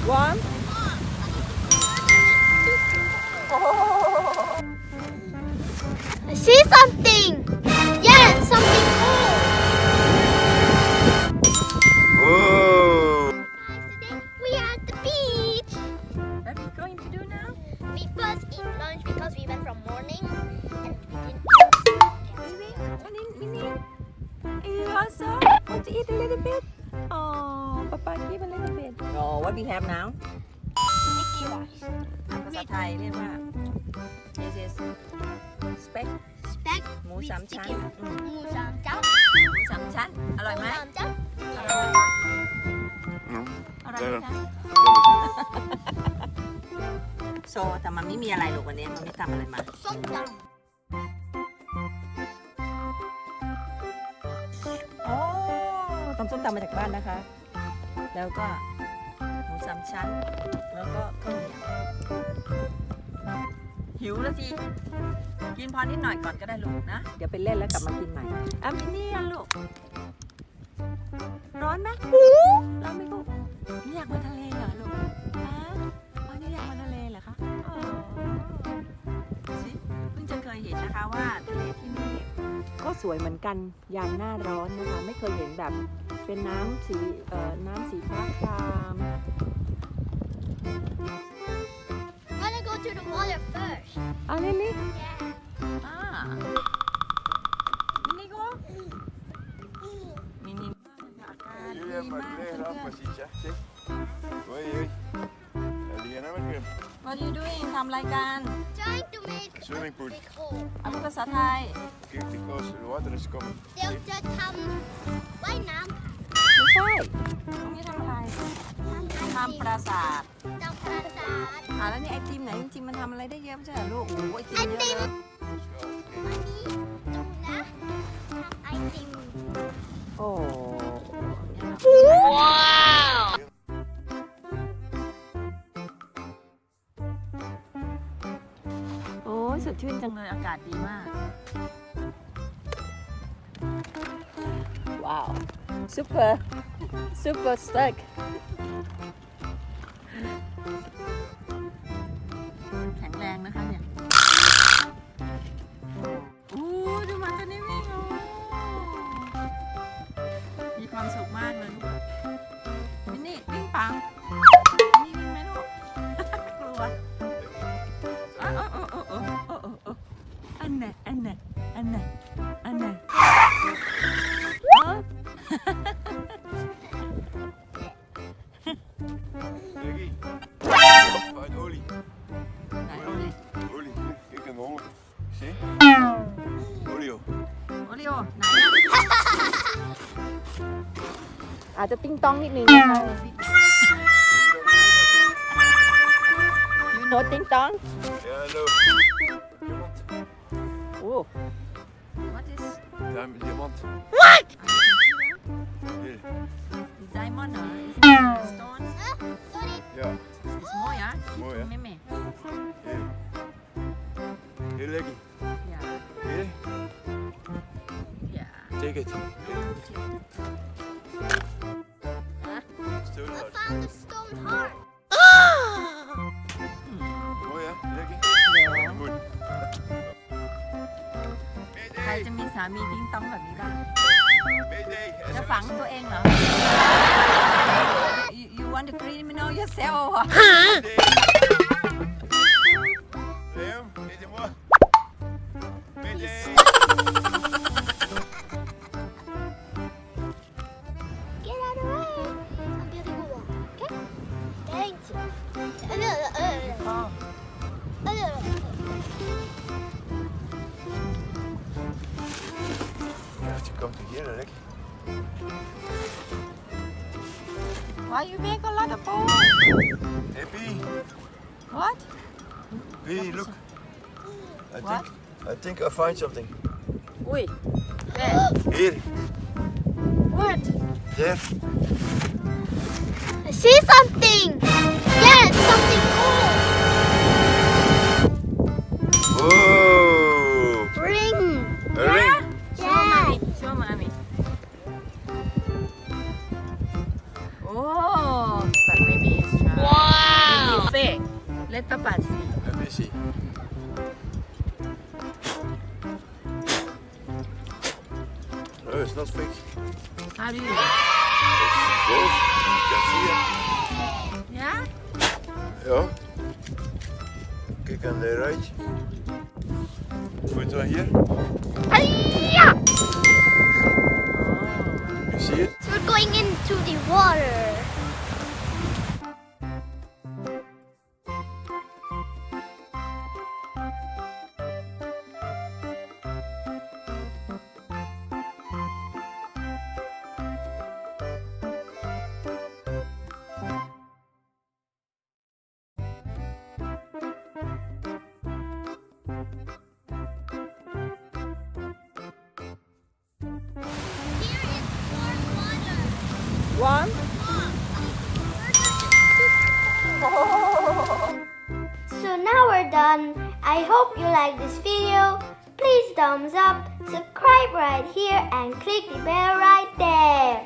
warm I see something. Yes, something cool. Whoa! Today we are at the beach. what are we going to do now We first eat lunch because we went from morning and we didn't. you also want to eat a little bit oh Papa give a little bit oh what we have now Sticky rice. ภาษาไทยเรียกว่า this is speck Speck หมู with สามชั้น sticky. หมูสามชั้น หมูสามชั้นอร่อยไหม หมูสามชั้น อร่อยไหมคะโซแต่มันไม่มีอะไรหรอกวันนี้มันไม่ทำอะไรมา ส้มตำ โอ้ตำส้มตำมาจากบ้านนะคะ แล้วก็หมูสามชั้นแล้วก็ข้าวเหนียวหิวแล้วสิกินพอนิดหน่อยก่อนก็ได้ลูกนะเดี๋ยวไปเล่นแล้วกลับมากินใหม่อ่ะมินี่อ่ะลูกร้อนไหมร้อนไหมลูกนี่อยากมาทะเลเหรอลูกอ๋อนี่อยากมาทะเลเหรอคะอ๋อสิเพิ่งจะเคยเห็นนะคะว่าทะเลที่นี่ก็สวยเหมือนกันยามหน้าร้อนนะคะไม่เคยเห็นแบบเป็นน้ำสีฟ้าคราม Wanna go to the water first? อ๋อนี่ Yeah. มินิโก้มินิอากาศดี Jullie hebben มาก maar เพื่ kleren af, อน precies, hè? Kijk. Hoi, hoi. Die gaan nou metๆ What are you doing ทำรายการ Trying to make Swimming pool. a big hole. เอาพูดภาษาไทย Kijk, die kous, het water is komen. เดี๋ยวจะทำว่ายน้ำ ไม่ใช่ตรงนี้ทำอะไร ทำไอติม ทำปราสาท ทำปราสาท แล้วนี่ไอติมไหนจริงๆมันทำอะไรได้เยอะไม่ใช่เหรอลูกโอ้โหไอติมเยอะเลย วันนี้ดูนะทำไอติม โอ้ ว้าว โอ้ยสดชื่นจังเลยอากาศดีมากว้าวซูเปอร์สเต็กแข็งแรงนะคะเนี่ยโอ้ดูมันจะนี่วิ่งมีความสุขมากเลยมินนี่วิ่งปังนี่วิ่งไหมลูก กลัวอันไหนJackie. Uit olie. ไหนโอริ Olie. Kijk, een honger. Zie? Olio. โอริโอไหนอาจจะติ้งต้องนิดนึงนะคะยูโนติ้งต้อง Ja, hallo. Diamant. โอ้ what is Diamant. Hier. diamond or stone sorry Ja, is mooi hè mooi hè. ไม่แม่ Hier. Hier, Jackie. อย่า Hier. อย่า Take it. ฮะ Stone I hard. found a stone heart Mooi hè, Jackie? เดี๋ยว Goed. ใครจะมีสามีติ้งต้องแบบนี้บ้าง Mayday. จะฝังตัวเองเหรอ you want to criminal yourself เหรอ Léon, aidez-moi. Mayday. get out of the way I'm building a wall okay thank you Ja, je komt hier, Rick. why you make a lot of ball Hey, P. what P, look. What? I think I find something. อุ้ย where Here, what there. I see something yes something cool Oh, ring a ring. show mommy oh but maybe it's Esta parte. Let me see. No, it's not fixed. How do you? It's closed. You can see it. Yeah? Ja. Kijk aan de right. Put it on here. You see it? So we're going into the water. Here is more water. One. So now we're done. I hope you like this video. Please thumbs up, subscribe right here and click the bell right there.